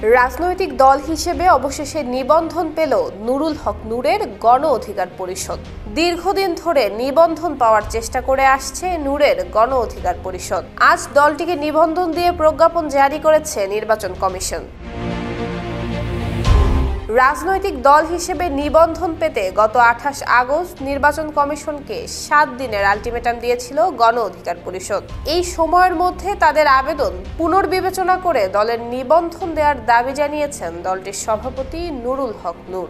রাজনৈতিক দল হিসেবে অবশেষে নিবন্ধন পেল নুরুল হক নূরের গণ অধিকার পরিষদ। দীর্ঘদিন ধরে নিবন্ধন পাওয়ার চেষ্টা করে আসছে নূরের গণ অধিকার পরিষদ। আজ দলটিকে নিবন্ধন দিয়ে প্রজ্ঞাপন জারি করেছে নির্বাচন কমিশন। রাজনৈতিক দল হিসেবে নিবন্ধন পেতে গত 28 আগস্ট নির্বাচন কমিশনকে 7 দিনের আলটিমেটাম দিয়েছিল গণ অধিকার পরিষদ। এই সময়ের মধ্যে তাদের আবেদন পুনর্বিবেচনা করে দলের নিবন্ধন দেওয়ার দাবি জানিয়েছেন দলটির সভাপতি নুরুল হক নূর।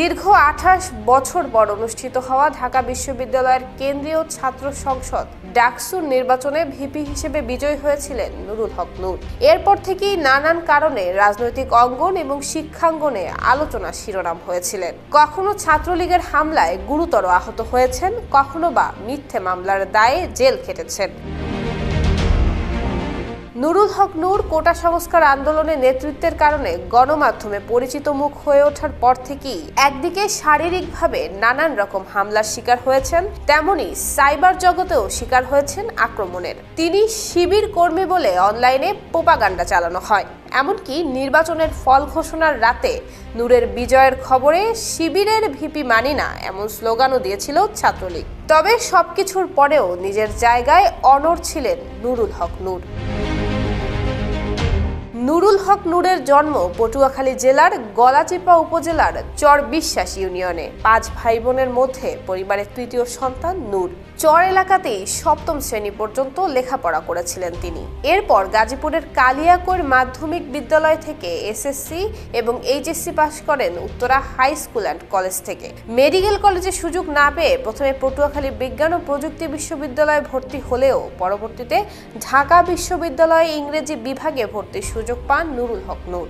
দীর্ঘ 28 বছর পর অনুষ্ঠিত হওয়া ঢাকা বিশ্ববিদ্যালয়ের কেন্দ্রীয় ছাত্র সংসদ ডাকসুর নির্বাচনে ভিপি হিসেবে বিজয়ী হয়েছিলেন নুরুল হক নূর। এরপর থেকেই নানান কারণে রাজনৈতিক অঙ্গন এবং শিক্ষাঙ্গনে আলোচনার শিরোনাম হয়েছিলেন। কখনো ছাত্রলীগের হামলায় গুরুতর আহত হয়েছেন, কখনো বা মিথ্যে মামলার দায়ে জেল খেটেছেন। নুরুল হক নূর কোটা সংস্কার আন্দোলনের নেতৃত্বের কারণে গণমাধ্যমে পরিচিত মুখ হয়ে ওঠার পর থেকেই একদিকে শারীরিকভাবে নানান রকম হামলার শিকার হয়েছেন, তেমনি সাইবার জগতেও শিকার হয়েছেন আক্রমণের। তিনি শিবির কর্মী বলে অনলাইনে প্রোপাগান্ডা চালানো হয়। এমনকি নির্বাচনের ফল ঘোষণার রাতে নূরের বিজয়ের খবরে শিবিরের ভিপি মানি না এমন স্লোগানও দিয়েছিল ছাত্রলীগ। তবে সবকিছুর পরেও নিজের জায়গায় অনড় ছিলেন নুরুল হক নূর। নুরুল হক নূরের জন্ম পটুয়াখালী জেলার গলাচিপা উপজেলার চর বিশ্বাস ইউনিয়নে। 5 ভাই বোনের মধ্যে পরিবারের তৃতীয় সন্তান নূর। চর এলাকাতেই 7ম শ্রেণী পর্যন্ত লেখাপড়া করেছিলেন তিনি। এরপর গাজীপুরের কালিয়াকৈর মাধ্যমিক বিদ্যালয় থেকে এসএসসি এবং এইচএসসি পাশ করেন Uttara high school and college থেকে। মেডিকেল কলেজে সুযোগ না পেয়ে প্রথমে পটুয়াখালী বিজ্ঞান ও প্রযুক্তি বিশ্ববিদ্যালয়ে ভর্তি হলেও পরবর্তীতে ঢাকা বিশ্ববিদ্যালয়ে ইংরেজি বিভাগে ভর্তির সুযোগ পান নুরুল হক নূর।